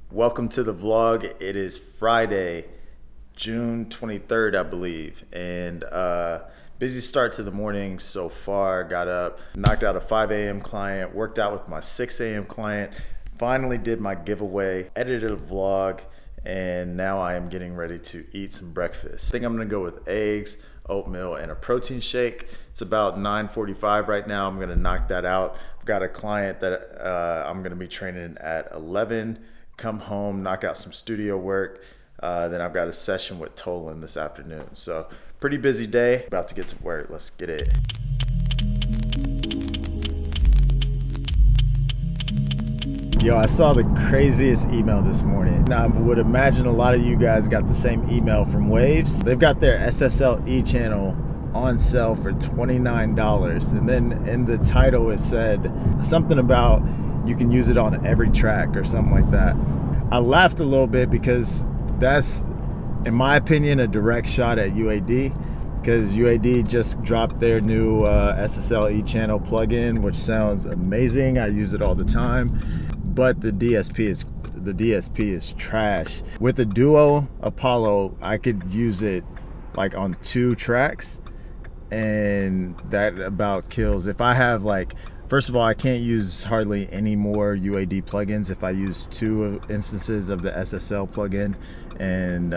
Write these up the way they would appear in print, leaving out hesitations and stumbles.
Welcome to the vlog. It is Friday, June 23rd, I believe, and busy start to the morning so far. Got up, knocked out a 5 a.m. client, worked out with my 6 a.m. client, finally did my giveaway, edited a vlog, and now I am getting ready to eat some breakfast. I think I'm gonna go with eggs, oatmeal, and a protein shake. It's about 9:45 right now. I'm gonna knock that out. I've got a client that I'm gonna be training at 11. Come home, knock out some studio work. Then I've got a session with Tolan this afternoon. So pretty busy day. About to get to work. Let's get it. Yo, I saw the craziest email this morning. Now, I would imagine a lot of you guys got the same email from Waves. They've got their SSL channel on sale for $29. And then in the title it said something about you can use it on every track or something like that. I laughed a little bit because that's, in my opinion, a direct shot at UAD, because UAD just dropped their new SSL channel plugin, which sounds amazing. I use it all the time, but the DSP is trash. With the Duo Apollo, I could use it like on 2 tracks, and that about kills. If I have like, first of all, I can't use hardly any more UAD plugins if I use 2 instances of the SSL plugin. And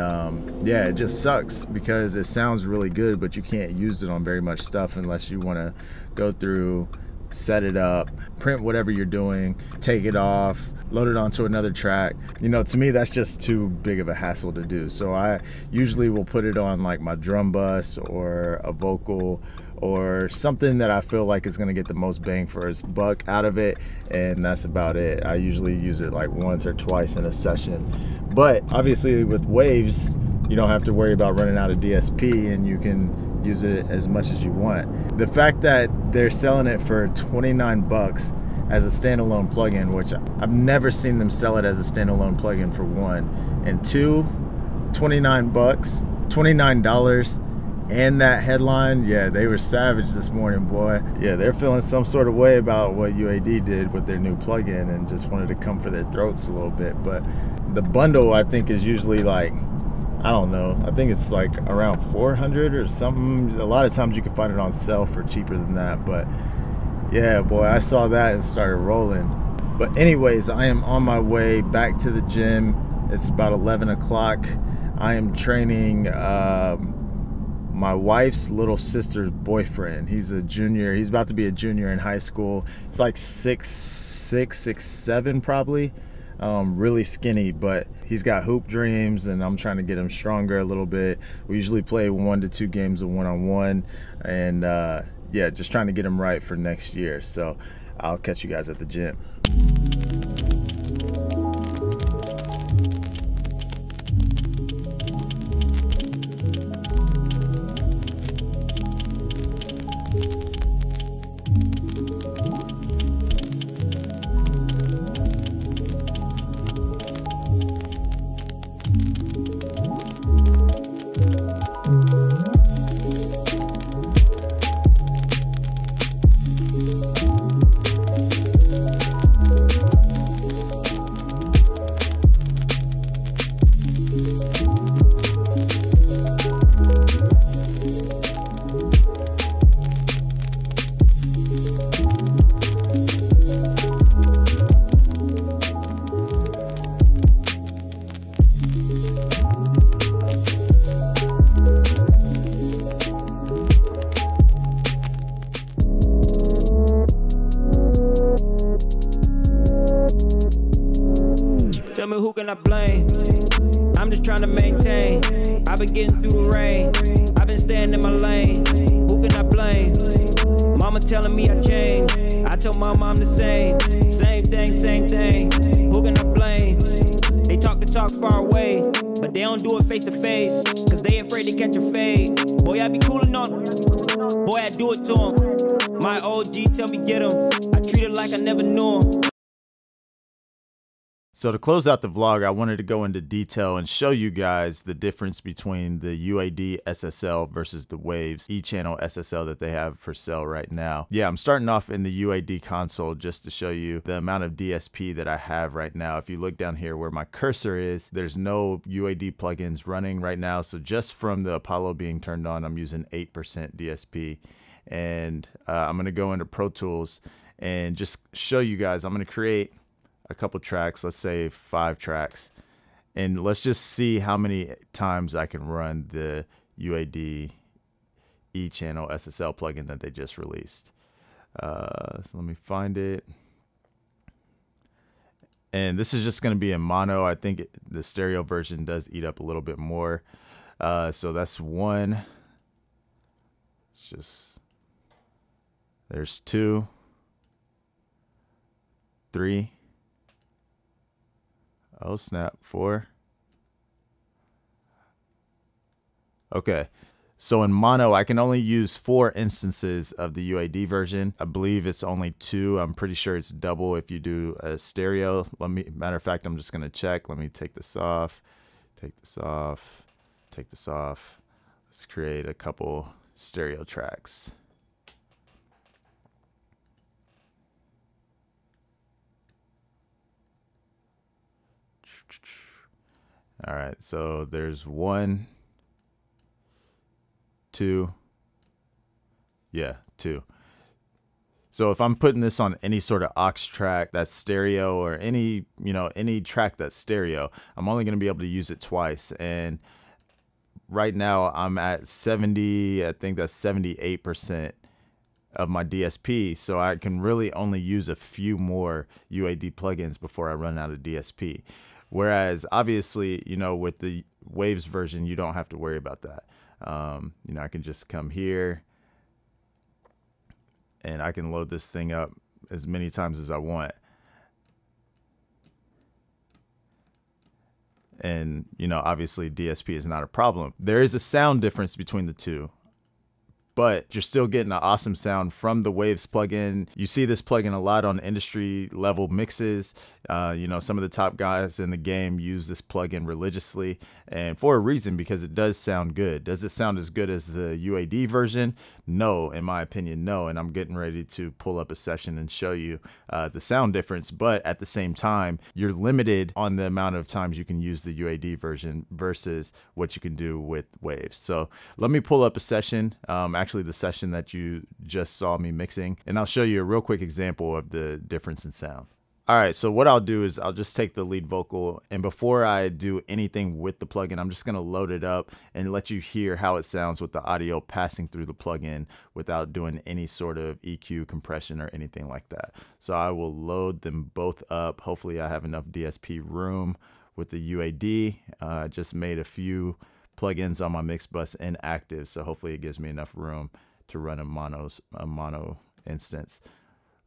yeah, it just sucks because it sounds really good, but you can't use it on very much stuff unless you want to go through, set it up, print whatever you're doing, take it off, load it onto another track. You know, to me, that's just too big of a hassle to do. So I usually will put it on like my drum bus or a vocal or something that I feel like is gonna get the most bang for its buck out of it, and that's about it. I usually use it like once or twice in a session. But obviously with Waves, you don't have to worry about running out of DSP, and you can use it as much as you want. The fact that they're selling it for 29 bucks as a standalone plugin, which I've never seen them sell it as a standalone plugin, for one, and 2, 29 bucks, $29. And that headline, yeah, they were savage this morning, boy. Yeah, they're feeling some sort of way about what UAD did with their new plugin and just wanted to come for their throats a little bit. But the bundle, I think, is usually like, I don't know, I think it's like around 400 or something. A lot of times you can find it on sale for cheaper than that. But yeah, boy, I saw that and started rolling. But anyways, I am on my way back to the gym. It's about 11 o'clock. I am training my wife's little sister's boyfriend. He's a junior. He's about to be a junior in high school. He's like 6'7" probably. Really skinny, but he's got hoop dreams, and I'm trying to get him stronger a little bit. We usually play 1 to 2 games of one-on-one, and yeah, just trying to get him right for next year. So I'll catch you guys at the gym. Tell me who can I blame? I'm just trying to maintain. I've been getting through the rain. I've been staying in my lane. Who can I blame? Mama telling me I changed. I told mama I'm the same. Same thing, same thing. Who can I blame? They talk the talk far away, but they don't do it face to face, cause they afraid to catch a fade. Boy, I be coolin' on. Boy, I do it to him. My OG tell me get him. I treat it like I never knew him. So to close out the vlog, I wanted to go into detail and show you guys the difference between the UAD SSL versus the Waves E-channel SSL that they have for sale right now. Yeah, I'm starting off in the UAD console just to show you the amount of DSP that I have right now. If you look down here where my cursor is, there's no UAD plugins running right now. So just from the Apollo being turned on, I'm using 8% DSP. And I'm going to go into Pro Tools and just show you guys. I'm going to create a couple tracks, let's say 5 tracks, and let's just see how many times I can run the UAD E-channel SSL plugin that they just released. So let me find it. And this is just going to be in mono. I think the stereo version does eat up a little bit more. So that's 1. It's just, there's 2, 3. Oh snap, 4. Okay, so in mono, I can only use 4 instances of the UAD version. I believe it's only 2. I'm pretty sure it's double if you do a stereo. Matter of fact, I'm just gonna check. Let me take this off, take this off, take this off. Let's create a couple stereo tracks. All right, so there's 1, 2, yeah, 2. So if I'm putting this on any sort of aux track that's stereo, or any, any track that's stereo, I'm only going to be able to use it twice. And right now I'm at 70, I think that's 78% of my DSP. So I can really only use a few more UAD plugins before I run out of DSP. Whereas obviously, with the Waves version, you don't have to worry about that. I can just come here and I can load this thing up as many times as I want. And, obviously DSP is not a problem. There is a sound difference between the two, but you're still getting an awesome sound from the Waves plugin. You see this plugin a lot on industry level mixes. Some of the top guys in the game use this plugin religiously, and for a reason, because it does sound good. Does it sound as good as the UAD version? No, in my opinion, no. And I'm getting ready to pull up a session and show you the sound difference. But at the same time, you're limited on the amount of times you can use the UAD version versus what you can do with Waves. So let me pull up a session. Actually the session that you just saw me mixing, and I'll show you a real quick example of the difference in sound. All right, so what I'll do is I'll just take the lead vocal, and before I do anything with the plugin, I'm just gonna load it up and let you hear how it sounds with the audio passing through the plugin without doing any sort of EQ compression or anything like that. So I will load them both up. Hopefully I have enough DSP room with the UAD. I just made a few plugins on my mix bus inactive, so hopefully it gives me enough room to run a mono instance.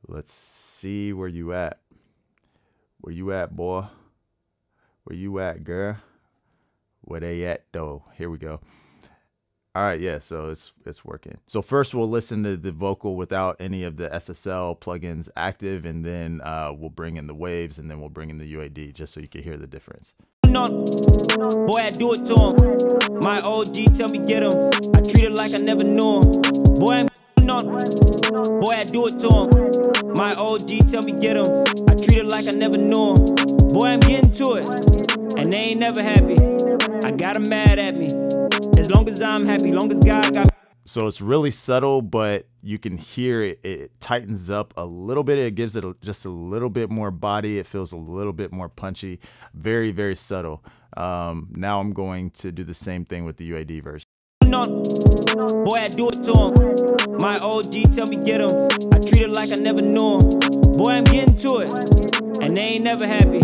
Let's see where you at. Where you at, boy? Where you at, girl? Where they at, though? Here we go. All right, yeah, so it's working. So first we'll listen to the vocal without any of the SSL plugins active, and then we'll bring in the Waves, and then we'll bring in the UAD just so you can hear the difference. Boy, I do it to him. My OG tell me get him. I treat it like I never knew him. Boy, I'm on. Boy, I do it to him. My OG tell me get him. I treat it like I never knew him. Boy, I'm getting to it, and they ain't never happy. I got them mad at me. As long as I'm happy, long as God got me. So it's really subtle, but you can hear it. It tightens up a little bit. It gives it just a little bit more body. It feels a little bit more punchy. Very, very subtle. Now I'm going to do the same thing with the UAD version. Boy, I do it to him. My OG tell me get him. I treat it like I never knew him. Boy, I'm getting to it, and they ain't never happy.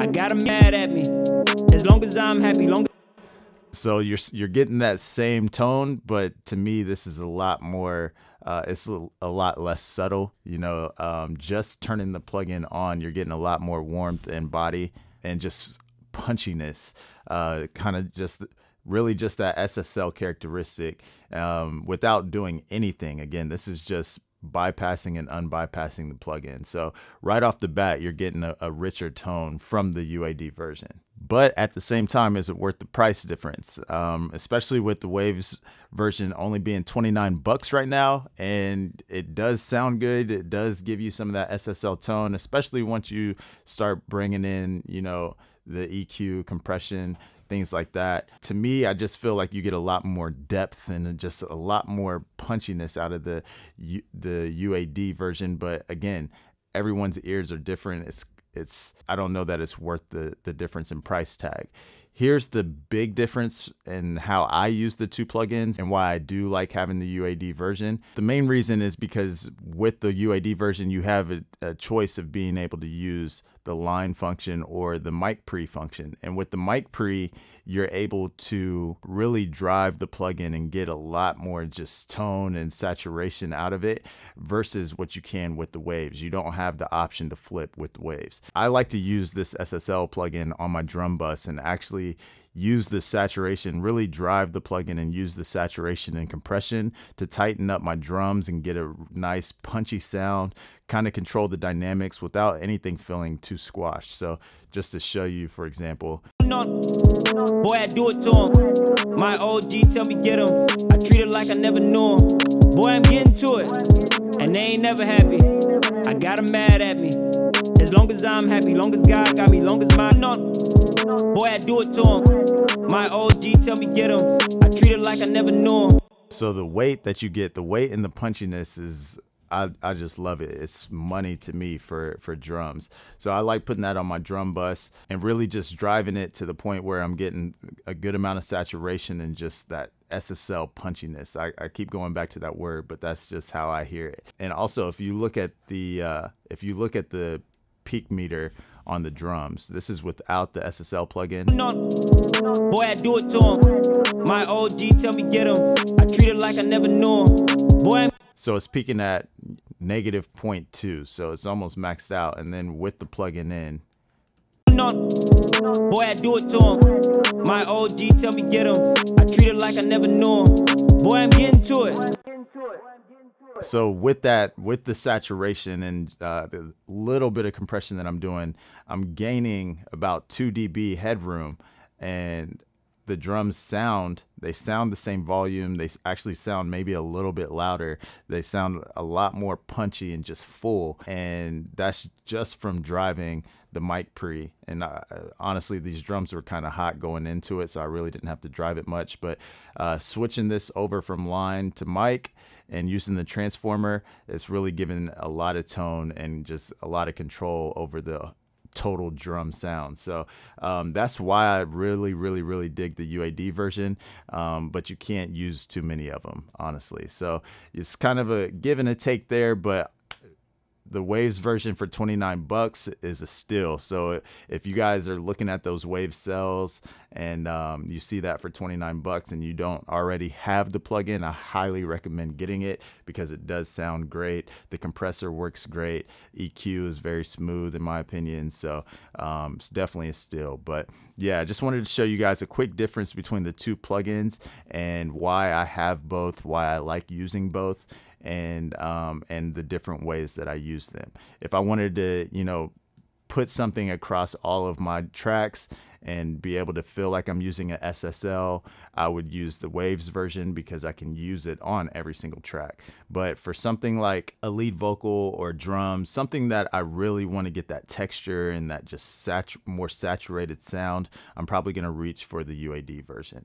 I got them mad at me. As long as I'm happy, long. So you're getting that same tone, but to me this is a lot more. It's a lot less subtle. Just turning the plugin on, you're getting a lot more warmth and body and just punchiness. Kind of just really just that SSL characteristic without doing anything. Again, this is just bypassing and unbypassing the plugin. So right off the bat, you're getting a richer tone from the UAD version. But at the same time, is it worth the price difference? Especially with the Waves version only being 29 bucks right now, and it does sound good. It does give you some of that SSL tone, especially once you start bringing in, you know, the EQ, compression, things like that. To me, I just feel like you get a lot more depth and just a lot more punchiness out of the UAD version. But again, everyone's ears are different. I don't know that it's worth the difference in price tag. Here's the big difference in how I use the two plugins and why I do like having the UAD version. The main reason is because with the UAD version, you have a choice of being able to use the line function or the mic pre function. And with the mic pre, you're able to really drive the plugin and get a lot more just tone and saturation out of it versus what you can with the Waves. You don't have the option to flip with the Waves. I like to use this SSL plugin on my drum bus and actually use the saturation, really drive the plugin and use the saturation and compression to tighten up my drums and get a nice punchy sound, kind of control the dynamics without anything feeling too squashed. So just to show you, for example. Boy, I do it to him. My OG tell me get him. I treat it like I never knew him. Boy, I'm getting to it. And they ain't never happy. I got them mad at me. As long as I'm happy, long as God got me, long as my boy, I do it to him. My OG tell me get him. I treat it like I never knew him. So the weight that you get, the weight and the punchiness is, I just love it. It's money to me for drums. So I like putting that on my drum bus and really just driving it to the point where I'm getting a good amount of saturation and just that SSL punchiness. I keep going back to that word, but that's just how I hear it. And also, if you look at the peak meter on the drums, this is without the SSL plugin. Boy, I do it to him. My OG tell me get him. I treat it like I never knew him. Boy, so it's peaking at -0.2, so it's almost maxed out. And then with the plugin in, boy, I do it to him. My OG tell me get him. I treat it like I never knew him. Boy, I'm getting to it. So with that, with the saturation and the little bit of compression that I'm doing, I'm gaining about 2 dB headroom, and the drums they sound the same volume. They actually sound maybe a little bit louder. They sound a lot more punchy and just full. And that's just from driving the mic pre. And honestly, these drums were kind of hot going into it, so I really didn't have to drive it much. But switching this over from line to mic and using the transformer, it's really given a lot of tone and just a lot of control over the total drum sound. So that's why I really dig the UAD version, but you can't use too many of them, honestly. So it's kind of a give and a take there, but the Waves version for 29 bucks is a steal. So if you guys are looking at those Waves cells and you see that for 29 bucks and you don't already have the plugin, I highly recommend getting it because it does sound great. The compressor works great. EQ is very smooth in my opinion. So it's definitely a steal. But yeah, I just wanted to show you guys a quick difference between the two plugins and why I have both, why I like using both, and the different ways that I use them. If I wanted to, you know, put something across all of my tracks and be able to feel like I'm using a SSL, I would use the Waves version because I can use it on every single track. But for something like a lead vocal or drums, something that I really want to get that texture and that just more saturated sound, I'm probably going to reach for the UAD version.